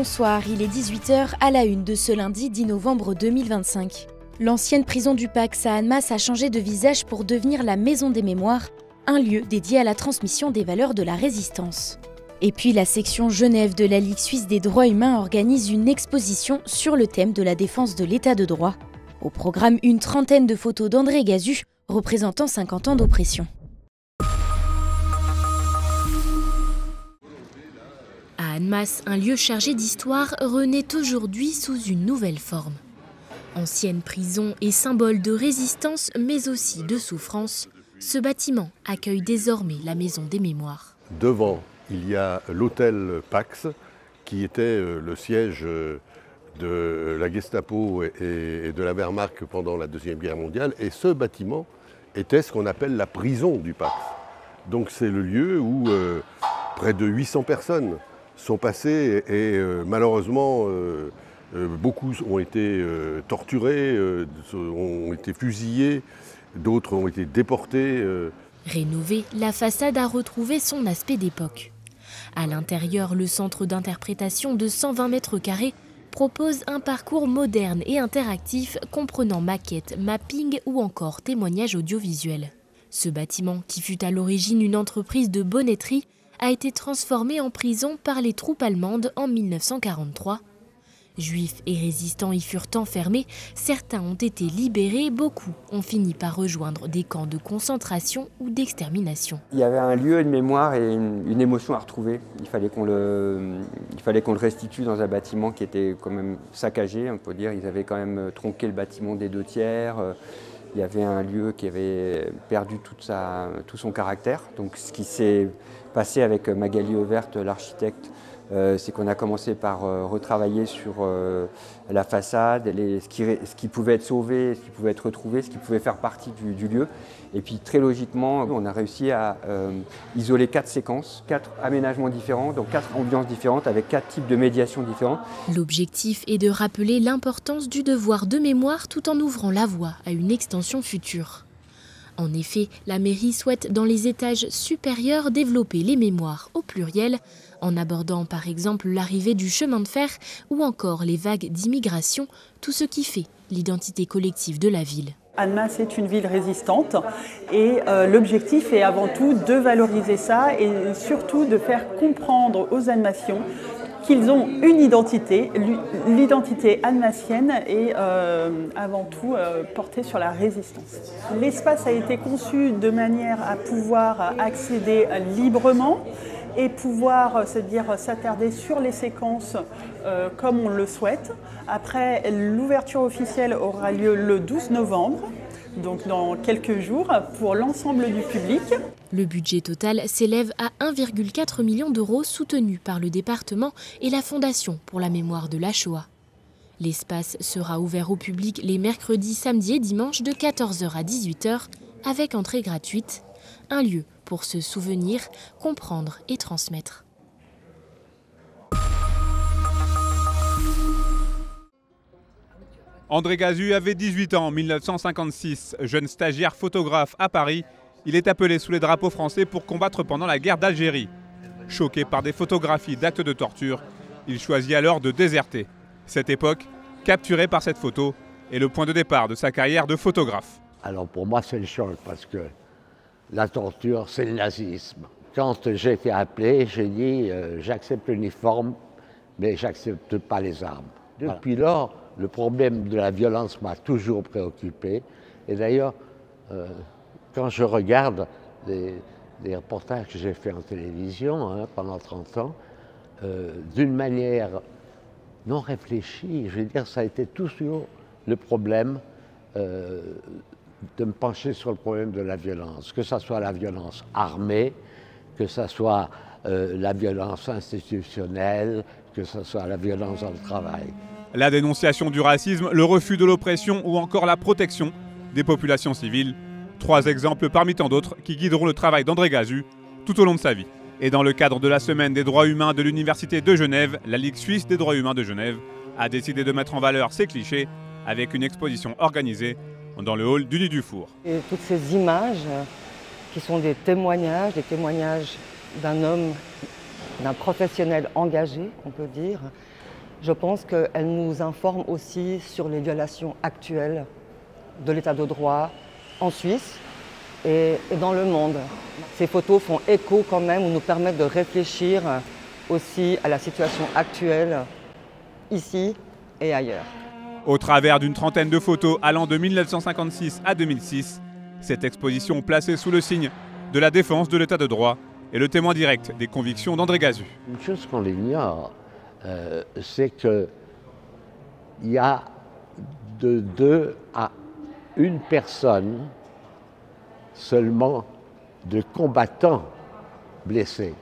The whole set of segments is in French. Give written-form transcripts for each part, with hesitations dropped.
Bonsoir, il est 18 h à la une de ce lundi 10 novembre 2025. L'ancienne prison du Pax à Annemasse a changé de visage pour devenir la Maison des Mémoires, un lieu dédié à la transmission des valeurs de la résistance. Et puis la section Genève de la Ligue suisse des droits humains organise une exposition sur le thème de la défense de l'état de droit. Au programme, une trentaine de photos d'André Gazu représentant 50 ans d'oppression. À Annemasse, un lieu chargé d'histoire renaît aujourd'hui sous une nouvelle forme. Ancienne prison et symbole de résistance, mais aussi de souffrance, ce bâtiment accueille désormais la Maison des Mémoires. Devant, il y a l'hôtel Pax, qui était le siège de la Gestapo et de la Wehrmacht pendant la Deuxième Guerre mondiale. Et ce bâtiment était ce qu'on appelle la prison du Pax. Donc c'est le lieu où près de 800 personnes sont passées et malheureusement beaucoup ont été torturés, ont été fusillés, d'autres ont été déportés. Rénovée, la façade a retrouvé son aspect d'époque. À l'intérieur, le centre d'interprétation de 120 mètres carrés propose un parcours moderne et interactif comprenant maquettes, mapping ou encore témoignages audiovisuels. Ce bâtiment, qui fut à l'origine une entreprise de bonneterie, a été transformé en prison par les troupes allemandes en 1943. Juifs et résistants y furent enfermés, certains ont été libérés, beaucoup ont fini par rejoindre des camps de concentration ou d'extermination. Il y avait un lieu de mémoire et une émotion à retrouver. Il fallait qu'on le restitue dans un bâtiment qui était quand même saccagé, on peut dire. Ils avaient quand même tronqué le bâtiment des 2/3. Il y avait un lieu qui avait perdu tout son caractère. Donc ce qui s'est passé avec Magali Evert, l'architecte, c'est qu'on a commencé par retravailler sur la façade, ce qui pouvait être sauvé, ce qui pouvait être retrouvé, ce qui pouvait faire partie du lieu. Et puis très logiquement, on a réussi à isoler 4 séquences, 4 aménagements différents, donc 4 ambiances différentes avec 4 types de médiations différentes. L'objectif est de rappeler l'importance du devoir de mémoire tout en ouvrant la voie à une extension future. En effet, la mairie souhaite dans les étages supérieurs développer les mémoires au pluriel, en abordant par exemple l'arrivée du chemin de fer ou encore les vagues d'immigration, tout ce qui fait l'identité collective de la ville. Annemasse est une ville résistante et l'objectif est avant tout de valoriser ça et surtout de faire comprendre aux Annemassiens qu'ils ont une identité, l'identité annemassienne est avant tout portée sur la résistance. L'espace a été conçu de manière à pouvoir accéder librement et pouvoir s'attarder sur les séquences comme on le souhaite. Après, l'ouverture officielle aura lieu le 12 novembre, donc dans quelques jours, pour l'ensemble du public. Le budget total s'élève à 1,4 million d'euros soutenu par le département et la Fondation pour la mémoire de la Shoah. L'espace sera ouvert au public les mercredis, samedis et dimanches de 14 h à 18 h avec entrée gratuite. Un lieu pour se souvenir, comprendre et transmettre. André Gazu avait 18 ans en 1956, jeune stagiaire photographe à Paris. Il est appelé sous les drapeaux français pour combattre pendant la guerre d'Algérie. Choqué par des photographies d'actes de torture, il choisit alors de déserter. Cette époque, capturée par cette photo, est le point de départ de sa carrière de photographe. Alors pour moi c'est le choc parce que la torture c'est le nazisme. Quand j'ai été appelé, j'ai dit j'accepte l'uniforme mais j'accepte pas les armes. Depuis lors, le problème de la violence m'a toujours préoccupé. Et d'ailleurs, quand je regarde les reportages que j'ai faits en télévision pendant 30 ans, d'une manière non réfléchie, je veux dire, ça a été toujours le problème de me pencher sur le problème de la violence, que ce soit la violence armée, que ce soit la violence institutionnelle, que ce soit la violence dans le travail. La dénonciation du racisme, le refus de l'oppression ou encore la protection des populations civiles. 3 exemples parmi tant d'autres qui guideront le travail d'André Gazu tout au long de sa vie. Et dans le cadre de la Semaine des droits humains de l'Université de Genève, la Ligue suisse des droits humains de Genève a décidé de mettre en valeur ces clichés avec une exposition organisée dans le hall du Nid du Four. Et toutes ces images qui sont des témoignages d'un homme, d'un professionnel engagé, on peut dire, Je pense qu'elle nous informe aussi sur les violations actuelles de l'état de droit en Suisse et dans le monde. Ces photos font écho quand même ou nous permettent de réfléchir aussi à la situation actuelle ici et ailleurs. Au travers d'une trentaine de photos allant de 1956 à 2006, cette exposition placée sous le signe de la défense de l'état de droit est le témoin direct des convictions d'André Gazu. Une chose qu'on ignore, c'est qu'il y a de 2 à 1 personne seulement de combattants blessés.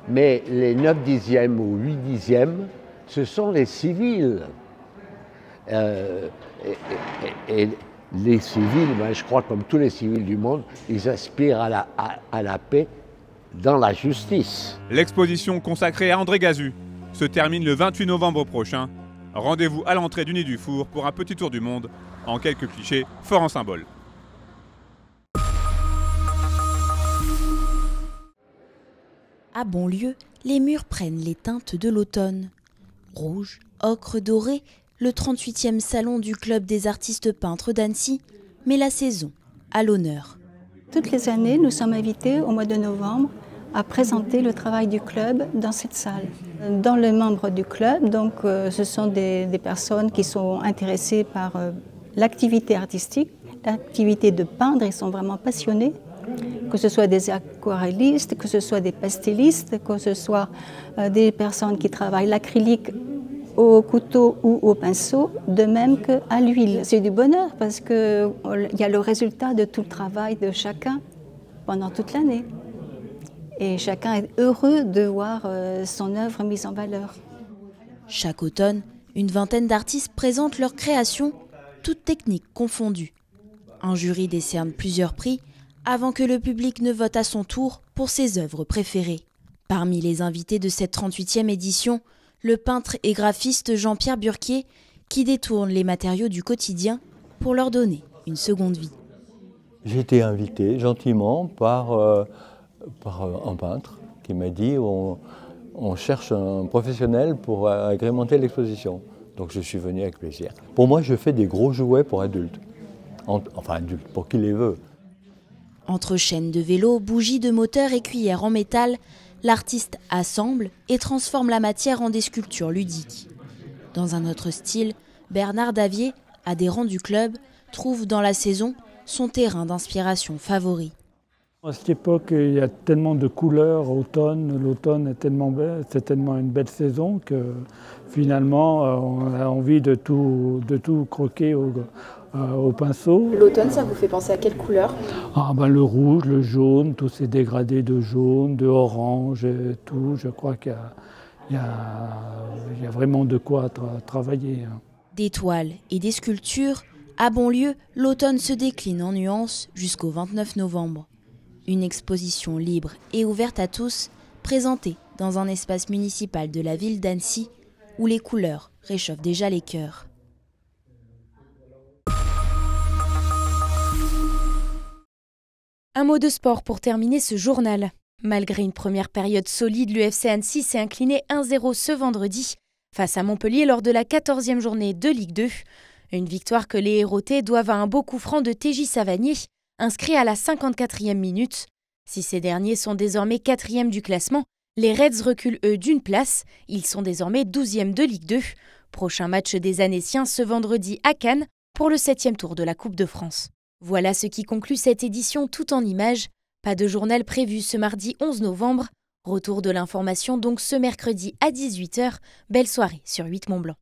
Mais les 9 dixièmes ou 8 dixièmes, ce sont les civils. Et les civils, ben, je crois comme tous les civils du monde, ils aspirent à la paix dans la justice. L'exposition consacrée à André Gazu se termine le 28 novembre prochain. Rendez-vous à l'entrée du Nid du Four pour un petit tour du monde, en quelques clichés forts en symboles. À Bonlieu, les murs prennent les teintes de l'automne. Rouge, ocre doré, le 38e salon du Club des artistes peintres d'Annecy met la saison à l'honneur. Toutes les années, nous sommes invités au mois de novembre à présenter le travail du club dans cette salle. Dans les membres du club, donc, ce sont des personnes qui sont intéressées par l'activité artistique, l'activité de peindre, ils sont vraiment passionnés, que ce soit des aquarellistes, que ce soit des pastellistes, que ce soit des personnes qui travaillent l'acrylique au couteau ou au pinceau, de même qu'à l'huile. C'est du bonheur parce qu'il y a le résultat de tout le travail de chacun pendant toute l'année. Et chacun est heureux de voir son œuvre mise en valeur. Chaque automne, une vingtaine d'artistes présentent leurs créations, toutes techniques confondues. Un jury décerne plusieurs prix avant que le public ne vote à son tour pour ses œuvres préférées. Parmi les invités de cette 38e édition, le peintre et graphiste Jean-Pierre Burquier, qui détourne les matériaux du quotidien pour leur donner une seconde vie. J'ai été invité gentiment par un peintre qui m'a dit on cherche un professionnel pour agrémenter l'exposition. Donc je suis venu avec plaisir. Pour moi, je fais des gros jouets pour adultes. Enfin adultes, pour qui les veut. Entre chaînes de vélo, bougies de moteur et cuillères en métal, l'artiste assemble et transforme la matière en des sculptures ludiques. Dans un autre style, Bernard Davier, adhérent du club, trouve dans la saison son terrain d'inspiration favori. À cette époque, il y a tellement de couleurs, l'automne est tellement belle, c'est tellement une belle saison que finalement on a envie de tout croquer au pinceau. L'automne, ça vous fait penser à quelle couleur ? Le rouge, le jaune, tous ces dégradés de jaune, de orange et tout. Je crois qu'il y a vraiment de quoi travailler. Des toiles et des sculptures, à Bonlieu, l'automne se décline en nuances jusqu'au 29 novembre. Une exposition libre et ouverte à tous, présentée dans un espace municipal de la ville d'Annecy, où les couleurs réchauffent déjà les cœurs. Un mot de sport pour terminer ce journal. Malgré une première période solide, l'UFC Annecy s'est incliné 1-0 ce vendredi face à Montpellier lors de la 14e journée de Ligue 2. Une victoire que les Héraultais doivent à un beau coup franc de TJ Savanier, inscrit à la 54e minute. Si ces derniers sont désormais 4e du classement, les Reds reculent eux d'une place. Ils sont désormais 12e de Ligue 2. Prochain match des Annéciens ce vendredi à Cannes pour le 7e tour de la Coupe de France. Voilà ce qui conclut cette édition tout en images. Pas de journal prévu ce mardi 11 novembre. Retour de l'information donc ce mercredi à 18h. Belle soirée sur 8 Mont-Blanc.